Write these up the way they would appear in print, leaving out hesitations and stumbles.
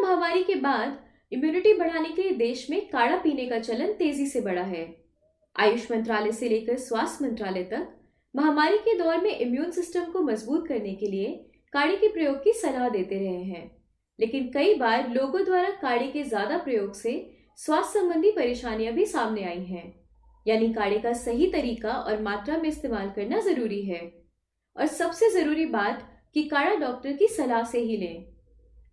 महामारी के बाद इम्यूनिटी बढ़ाने के लिए देश में काढ़ा पीने का चलन तेजी से बढ़ा है। आयुष मंत्रालय से लेकर स्वास्थ्य मंत्रालय तक महामारी के दौर में इम्यून सिस्टम को मजबूत करने के लिए काढ़े के प्रयोग की सलाह देते रहे हैं। लेकिन कई बार लोगों द्वारा काढ़े के ज्यादा प्रयोग से स्वास्थ्य संबंधी परेशानियां भी सामने आई हैं। यानी काढ़े का सही तरीका और मात्रा में इस्तेमाल करना जरूरी है। और सबसे जरूरी बात कि काढ़ा डॉक्टर की सलाह से ही लें।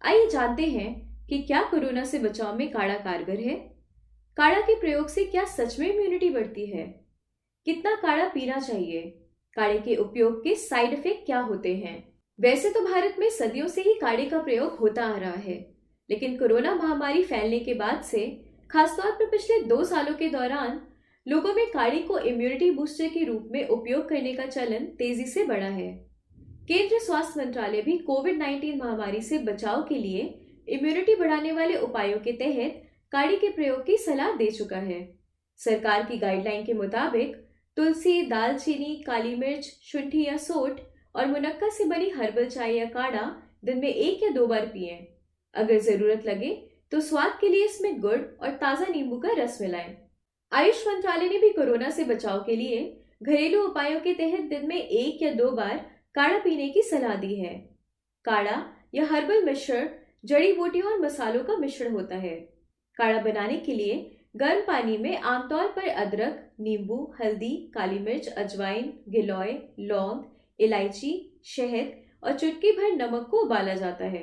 आइए जानते हैं कि क्या कोरोना से बचाव में काढ़ा कारगर है। काढ़ा के प्रयोग से क्या सच में इम्यूनिटी बढ़ती है? कितना काढ़ा पीना चाहिए? काढ़े के उपयोग के साइड इफेक्ट क्या होते हैं? वैसे तो भारत में सदियों से ही काढ़े का प्रयोग होता आ रहा है, लेकिन कोरोना महामारी फैलने के बाद से खासतौर पर पिछले 2 सालों के दौरान लोगों में काढ़े को इम्यूनिटी बूस्टर के रूप में उपयोग करने का चलन तेजी से बढ़ा है। केंद्रीय स्वास्थ्य मंत्रालय भी कोविड-19 महामारी से बचाव के लिए इम्यूनिटी बढ़ाने वाले उपायों के तहत काढ़े के प्रयोग की सलाह दे चुका है। सरकार की गाइडलाइन के मुताबिक तुलसी, दालचीनी, काली मिर्च, शुंठी या सोंठ और मुनक्का से बनी हर्बल चाय या काढ़ा दिन में 1 या 2 बार पिएं। अगर जरूरत लगे तो स्वाद के लिए इसमें गुड़ और ताजा नींबू का रस मिलाएं। आयुष मंत्रालय ने भी कोरोना से बचाव के लिए घरेलू उपायों के तहत दिन में 1 या 2 बार काढ़ा पीने की सलाह दी है। काढ़ा या हर्बल मिश्रण जड़ी बूटियों और मसालों का मिश्रण होता है। काढ़ा बनाने के लिए गर्म पानी में आमतौर पर अदरक, नींबू, हल्दी, काली मिर्च, अजवाइन, गिलोय, लौंग, इलायची, शहद और चुटकी भर नमक को उबाला जाता है।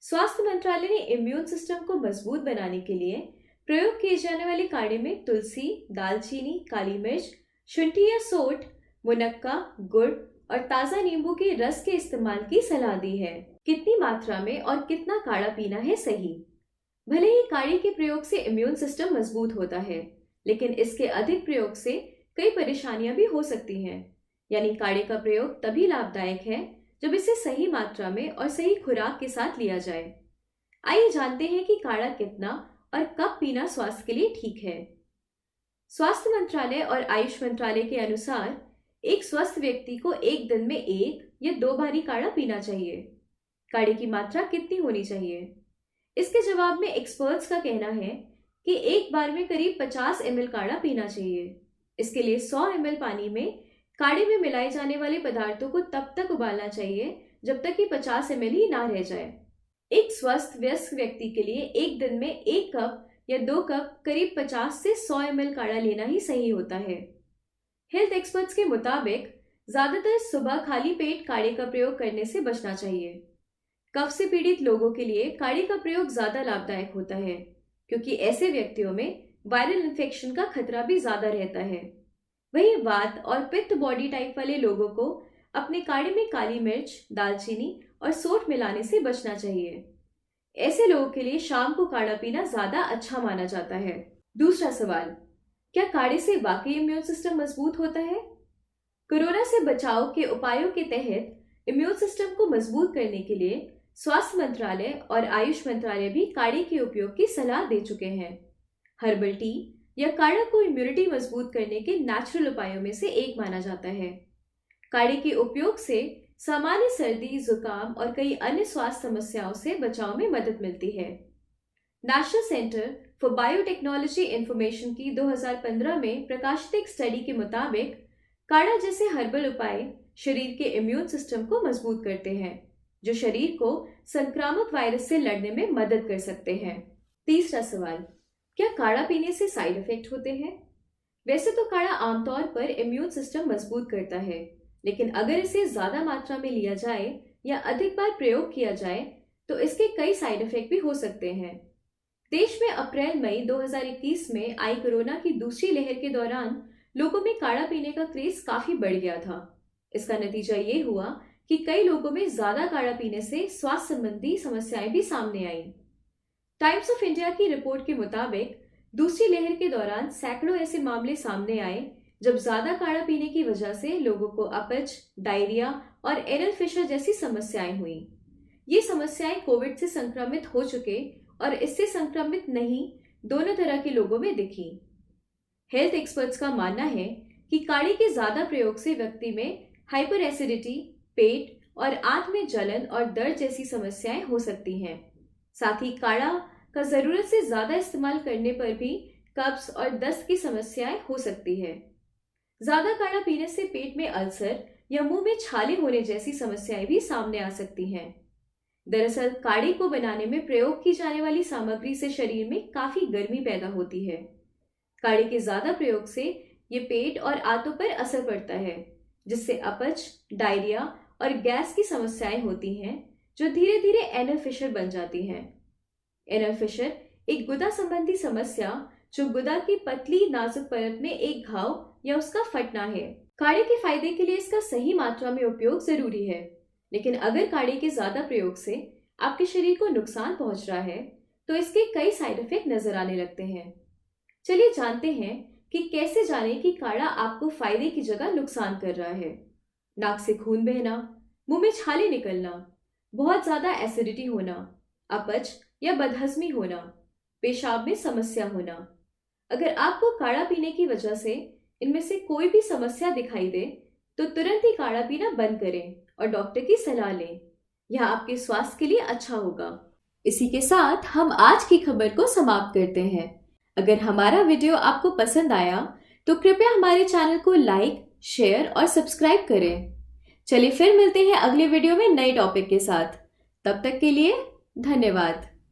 स्वास्थ्य मंत्रालय ने इम्यून सिस्टम को मजबूत बनाने के लिए प्रयोग किए जाने वाले काढ़े में तुलसी, दालचीनी, काली मिर्च, शुंठी या सोंठ, मुनक्का, गुड़ और ताजा नींबू के रस के इस्तेमाल की सलाह दी है। कितनी मात्रा में और कितना काढ़ा पीना है सही? भले ही काढ़े के प्रयोग से इम्यून सिस्टम मजबूत होता है, लेकिन इसके अधिक प्रयोग से कई परेशानियां भी हो सकती हैं। यानी काढ़े का प्रयोग तभी लाभदायक है जब इसे सही मात्रा में और सही खुराक के साथ लिया जाए। आइए जानते हैं कि काढ़ा कितना और कब पीना स्वास्थ्य के लिए ठीक है। स्वास्थ्य मंत्रालय और आयुष मंत्रालय के अनुसार एक स्वस्थ व्यक्ति को एक दिन में 1 या 2 बार ही काढ़ा पीना चाहिए। काढ़े की मात्रा कितनी होनी चाहिए? इसके जवाब में एक्सपर्ट्स का कहना है कि एक बार में करीब 50 ml काढ़ा पीना चाहिए। इसके लिए 100 ml पानी में काढ़े में मिलाए जाने वाले पदार्थों को तब तक उबालना चाहिए जब तक कि 50 ml ही ना रह जाए। एक स्वस्थ वयस्क व्यक्ति के लिए एक दिन में 1 कप या 2 कप करीब 50 से 100 ml काढ़ा लेना ही सही होता है। हेल्थ एक्सपर्ट्स के मुताबिक ज्यादातर सुबह खाली पेट काढ़े का प्रयोग करने से बचना चाहिए। कफ से पीड़ित लोगों के लिए काढ़े का प्रयोग ज्यादा लाभदायक होता है, क्योंकि ऐसे व्यक्तियों में वायरल इन्फेक्शन का खतरा भी ज्यादा रहता है। वहीं वात और पित्त बॉडी टाइप वाले लोगों को अपने काढ़े में काली मिर्च, दालचीनी और सोंठ मिलाने से बचना चाहिए। ऐसे लोगों के लिए शाम को काढ़ा पीना ज्यादा अच्छा माना जाता है। दूसरा सवाल, क्या काढ़े से वाकई इम्यून सिस्टम मजबूत होता है? कोरोना से बचाव के उपायों के तहत इम्यून सिस्टम को मजबूत करने के लिए स्वास्थ्य मंत्रालय और आयुष मंत्रालय भी काढ़े के उपयोग की सलाह दे चुके हैं। हर्बल टी या काढ़ा को इम्यूनिटी मजबूत करने के नेचुरल उपायों में से एक माना जाता है। काढ़े के उपयोग से सामान्य सर्दी, जुकाम और कई अन्य स्वास्थ्य समस्याओं से बचाव में मदद मिलती है। National centre for biotechnology information की 2015 में प्रकाशित एक स्टडी के मुताबिक काढ़ा जैसे हर्बल उपाय शरीर के इम्यून सिस्टम को मजबूत करते हैं, जो शरीर को संक्रामक वायरस से लड़ने में मदद कर सकते हैं। तीसरा सवाल, क्या काढ़ा पीने से साइड इफेक्ट होते हैं? वैसे तो काढ़ा आमतौर पर इम्यून सिस्टम मजबूत करता है, लेकिन अगर इसे ज्यादा मात्रा में लिया जाए या अधिक बार प्रयोग किया जाए तो इसके कई साइड इफेक्ट भी हो सकते हैं। देश में अप्रैल-मई 2021 में आई कोरोना की दूसरी लहर के दौरान लोगों में काढ़ा पीने का क्रेज काफी बढ़ गया था। इसका नतीजा ये हुआ कि कई लोगों में ज्यादा काढ़ा पीने से स्वास्थ्य संबंधी समस्याएं भी सामने आईं। टाइम्स ऑफ इंडिया की रिपोर्ट के मुताबिक दूसरी लहर के दौरान सैकड़ों ऐसे मामले सामने आए जब ज्यादा काढ़ा पीने की वजह से लोगों को अपच, डायरिया और एरल फिशर जैसी समस्याएं हुई। ये समस्याएं कोविड से संक्रमित हो चुके और इससे संक्रमित नहीं दोनों तरह के लोगों में दिखी। हेल्थ एक्सपर्ट्स का मानना है कि काढ़े के ज्यादा प्रयोग से व्यक्ति में हाइपर एसिडिटी, पेट और आंत में जलन और दर्द जैसी समस्याएं हो सकती हैं। साथ ही काढ़ा का जरूरत से ज्यादा इस्तेमाल करने पर भी कब्ज और दस्त की समस्याएं हो सकती है। ज्यादा काढ़ा पीने से पेट में अल्सर या मुंह में छाले होने जैसी समस्याएं भी सामने आ सकती हैं। दरअसल काढ़े को बनाने में प्रयोग की जाने वाली सामग्री से शरीर में काफी गर्मी पैदा होती है। काढ़े के ज्यादा प्रयोग से ये पेट और आंतों पर असर पड़ता है, जिससे अपच, डायरिया और गैस की समस्याएं होती हैं, जो धीरे धीरे एनल फिशर बन जाती हैं। एनल फिशर एक गुदा संबंधी समस्या जो गुदा की पतली नाजुक परत में एक घाव या उसका फटना है। काढ़े के फायदे के लिए इसका सही मात्रा में उपयोग जरूरी है, लेकिन अगर काढ़े के ज्यादा प्रयोग से आपके शरीर को नुकसान पहुंच रहा है तो इसके कई साइड इफेक्ट नजर आने लगते हैं। चलिए जानते हैं कि कैसे जानें कि काढ़ा आपको फायदे की जगह नुकसान कर रहा है। नाक से खून बहना, मुंह में छाले निकलना, बहुत ज्यादा एसिडिटी होना, अपच या बदहजमी होना, पेशाब में समस्या होना। अगर आपको काढ़ा पीने की वजह से इनमें से कोई भी समस्या दिखाई दे तो तुरंत ही काढ़ा पीना बंद करें और डॉक्टर की सलाह लें। यह आपके स्वास्थ्य के लिए अच्छा होगा। इसी के साथ हम आज की खबर को समाप्त करते हैं। अगर हमारा वीडियो आपको पसंद आया तो कृपया हमारे चैनल को लाइक, शेयर और सब्सक्राइब करें। चलिए फिर मिलते हैं अगले वीडियो में नए टॉपिक के साथ। तब तक के लिए धन्यवाद।